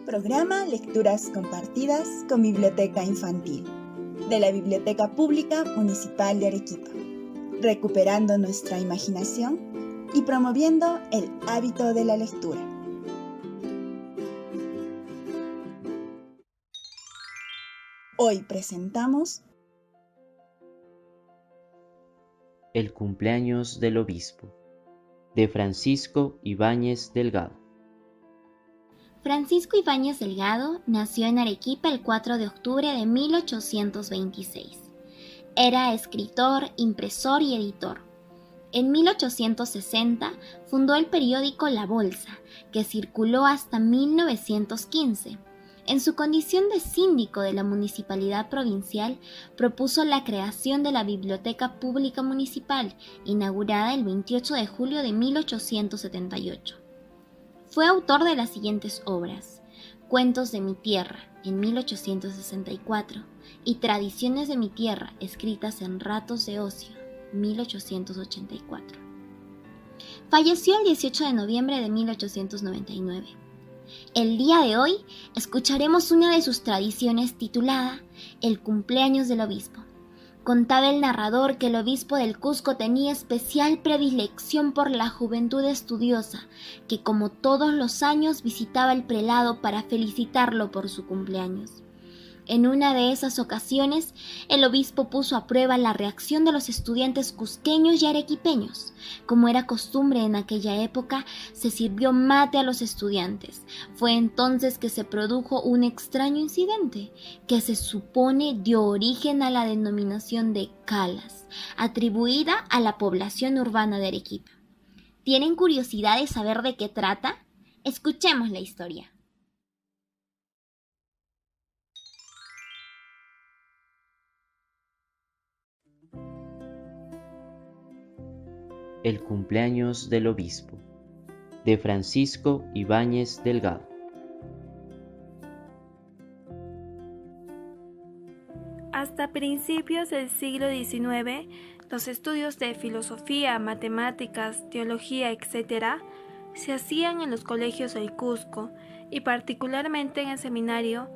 programa Lecturas Compartidas con Biblioteca Infantil, de la Biblioteca Pública Municipal de Arequipa, recuperando nuestra imaginación y promoviendo el hábito de la lectura. Hoy presentamos El cumpleaños del obispo, de Francisco Ibáñez Delgado. Francisco Ibáñez Delgado nació en Arequipa el 4 de octubre de 1826. Era escritor, impresor y editor. En 1860 fundó el periódico La Bolsa, que circuló hasta 1915. En su condición de síndico de la municipalidad provincial, propuso la creación de la Biblioteca Pública Municipal, inaugurada el 28 de julio de 1878. Fue autor de las siguientes obras: Cuentos de mi tierra, en 1864, y Tradiciones de mi tierra, escritas en ratos de ocio, 1884. Falleció el 18 de noviembre de 1899. El día de hoy escucharemos una de sus tradiciones titulada El cumpleaños del obispo. Contaba el narrador que el obispo del Cusco tenía especial predilección por la juventud estudiosa, que como todos los años visitaba el prelado para felicitarlo por su cumpleaños. En una de esas ocasiones, el obispo puso a prueba la reacción de los estudiantes cusqueños y arequipeños. Como era costumbre en aquella época, se sirvió mate a los estudiantes. Fue entonces que se produjo un extraño incidente, que se supone dio origen a la denominación de calas, atribuida a la población urbana de Arequipa. ¿Tienen curiosidad de saber de qué trata? Escuchemos la historia. El cumpleaños del obispo, de Francisco Ibáñez Delgado. Hasta principios del siglo XIX, los estudios de filosofía, matemáticas, teología, etc., se hacían en los colegios del Cusco y particularmente en el seminario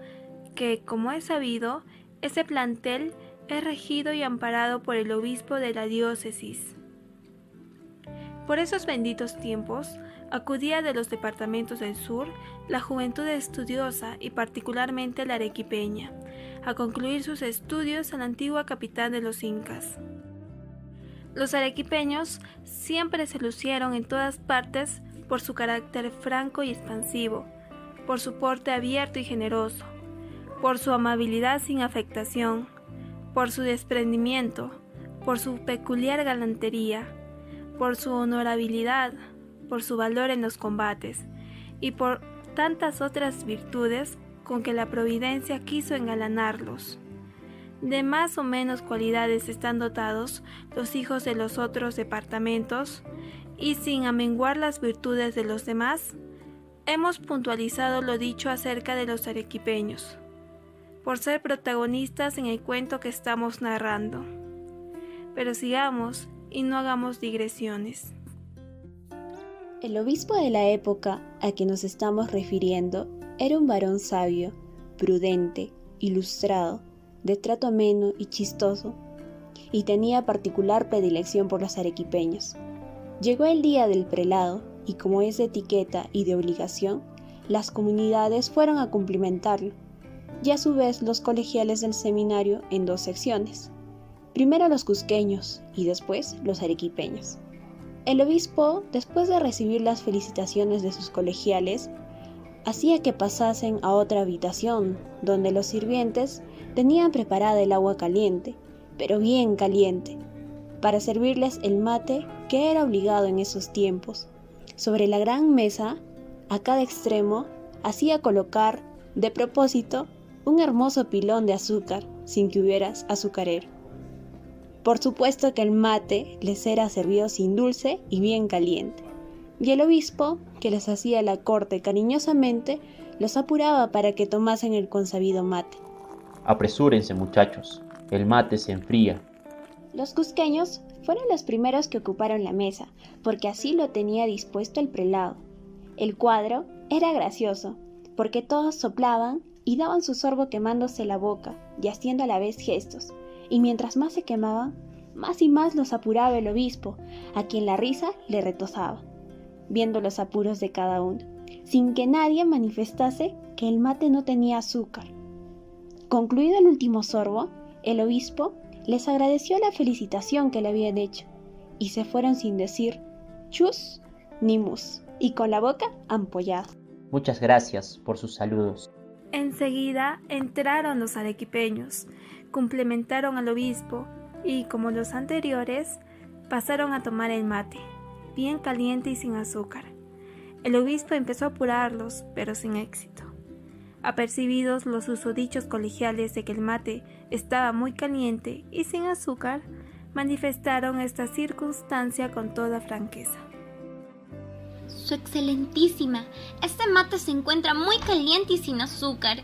que, como es sabido, ese plantel es regido y amparado por el obispo de la diócesis. Por esos benditos tiempos, acudía de los departamentos del sur la juventud estudiosa y particularmente la arequipeña, a concluir sus estudios en la antigua capital de los incas. Los arequipeños siempre se lucieron en todas partes por su carácter franco y expansivo, por su porte abierto y generoso, por su amabilidad sin afectación, por su desprendimiento, por su peculiar galantería, por su honorabilidad, por su valor en los combates y por tantas otras virtudes con que la providencia quiso engalanarlos. De más o menos cualidades están dotados los hijos de los otros departamentos y sin amenguar las virtudes de los demás, hemos puntualizado lo dicho acerca de los arequipeños, por ser protagonistas en el cuento que estamos narrando. Pero sigamos y no hagamos digresiones. El obispo de la época a que nos estamos refiriendo era un varón sabio, prudente, ilustrado, de trato ameno y chistoso, y tenía particular predilección por los arequipeños. Llegó el día del prelado, y como es de etiqueta y de obligación, las comunidades fueron a cumplimentarlo, y a su vez los colegiales del seminario en dos secciones. Primero los cusqueños y después los arequipeños. El obispo, después de recibir las felicitaciones de sus colegiales, hacía que pasasen a otra habitación, donde los sirvientes tenían preparada el agua caliente, pero bien caliente, para servirles el mate que era obligado en esos tiempos. Sobre la gran mesa, a cada extremo, hacía colocar, de propósito, un hermoso pilón de azúcar, sin que hubiera azucarero. Por supuesto que el mate les era servido sin dulce y bien caliente, y el obispo, que les hacía la corte cariñosamente, los apuraba para que tomasen el consabido mate. Apresúrense, muchachos, el mate se enfría. Los cusqueños fueron los primeros que ocuparon la mesa, porque así lo tenía dispuesto el prelado. El cuadro era gracioso, porque todos soplaban y daban su sorbo quemándose la boca y haciendo a la vez gestos, y mientras más se quemaban, más y más los apuraba el obispo, a quien la risa le retozaba, viendo los apuros de cada uno, sin que nadie manifestase que el mate no tenía azúcar. Concluido el último sorbo, el obispo les agradeció la felicitación que le habían hecho, y se fueron sin decir chus ni mus, y con la boca ampollada. Muchas gracias por sus saludos. Enseguida entraron los arequipeños, complementaron al obispo y, como los anteriores, pasaron a tomar el mate, bien caliente y sin azúcar. El obispo empezó a apurarlos, pero sin éxito. Apercibidos los susodichos colegiales de que el mate estaba muy caliente y sin azúcar, manifestaron esta circunstancia con toda franqueza. Su Excelentísima, este mate se encuentra muy caliente y sin azúcar.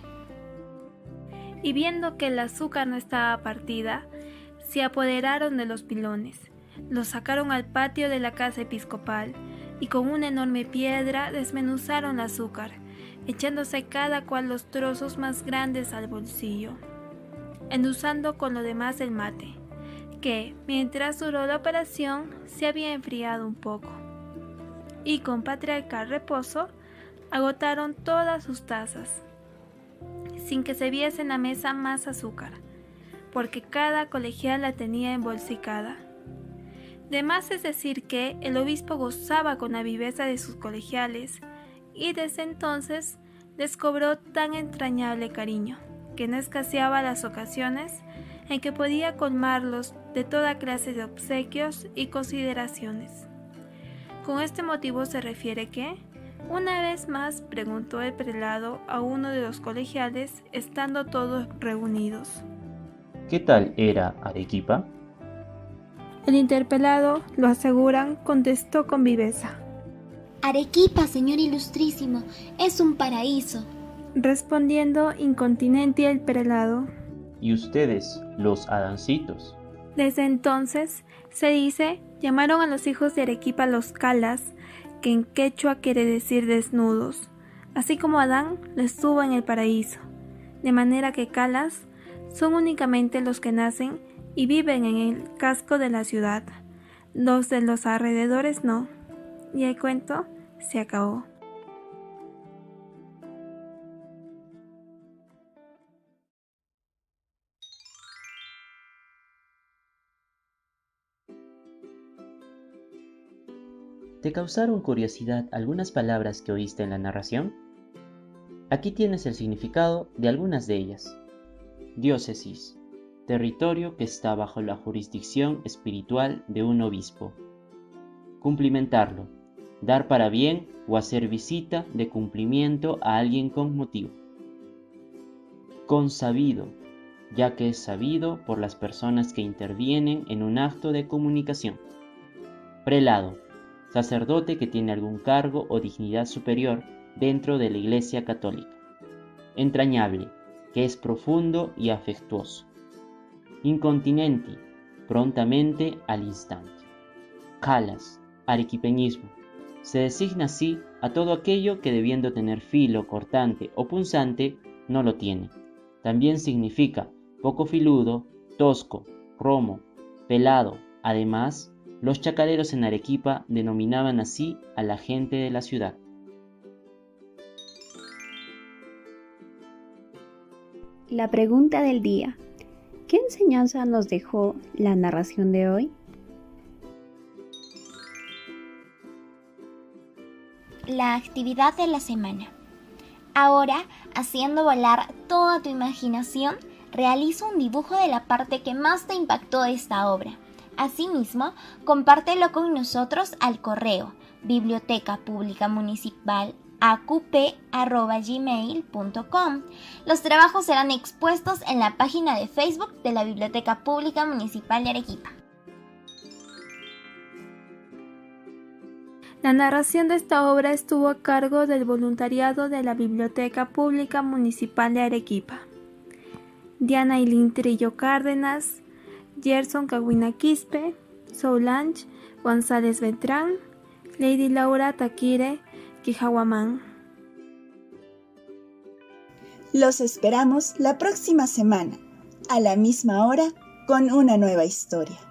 Y viendo que el azúcar no estaba partida, se apoderaron de los pilones, los sacaron al patio de la casa episcopal y con una enorme piedra desmenuzaron el azúcar, echándose cada cual los trozos más grandes al bolsillo, endulzando con lo demás el mate, que, mientras duró la operación, se había enfriado un poco. Y con patriarcal reposo, agotaron todas sus tazas, sin que se viese en la mesa más azúcar, porque cada colegial la tenía embolsicada. De más es decir que el obispo gozaba con la viveza de sus colegiales, y desde entonces les cobró tan entrañable cariño, que no escaseaba las ocasiones en que podía colmarlos de toda clase de obsequios y consideraciones. Con este motivo se refiere que, una vez más, preguntó el prelado a uno de los colegiales, estando todos reunidos: ¿Qué tal era Arequipa? El interpelado, lo aseguran, contestó con viveza. Arequipa, señor ilustrísimo, es un paraíso. Respondiendo incontinente el prelado. ¿Y ustedes, los adancitos? Desde entonces, se dice, llamaron a los hijos de Arequipa los calas, que en quechua quiere decir desnudos, así como Adán lo estuvo en el paraíso, de manera que calas son únicamente los que nacen y viven en el casco de la ciudad, los de los alrededores no, y el cuento se acabó. ¿Te causaron curiosidad algunas palabras que oíste en la narración? Aquí tienes el significado de algunas de ellas. Diócesis, territorio que está bajo la jurisdicción espiritual de un obispo. Cumplimentarlo, dar para bien o hacer visita de cumplimiento a alguien con motivo. Consabido, ya que es sabido por las personas que intervienen en un acto de comunicación. Prelado, sacerdote que tiene algún cargo o dignidad superior dentro de la Iglesia Católica. Entrañable, que es profundo y afectuoso. Incontinenti, prontamente al instante. Calas, arequipeñismo. Se designa así a todo aquello que debiendo tener filo, cortante o punzante, no lo tiene. También significa poco filudo, tosco, romo, pelado. Además, los chacareros en Arequipa denominaban así a la gente de la ciudad. La pregunta del día: ¿qué enseñanza nos dejó la narración de hoy? La actividad de la semana. Ahora, haciendo volar toda tu imaginación, realiza un dibujo de la parte que más te impactó de esta obra. Asimismo, compártelo con nosotros al correo bibliotecapublicamunicipal@gmail.com. Los trabajos serán expuestos en la página de Facebook de la Biblioteca Pública Municipal de Arequipa. La narración de esta obra estuvo a cargo del voluntariado de la Biblioteca Pública Municipal de Arequipa. Diana Ailín Trillo Cárdenas, Gerson Caguina Quispe, Solange González Beltrán, Lady Laura Taquire Quijahuamán. Los esperamos la próxima semana, a la misma hora, con una nueva historia.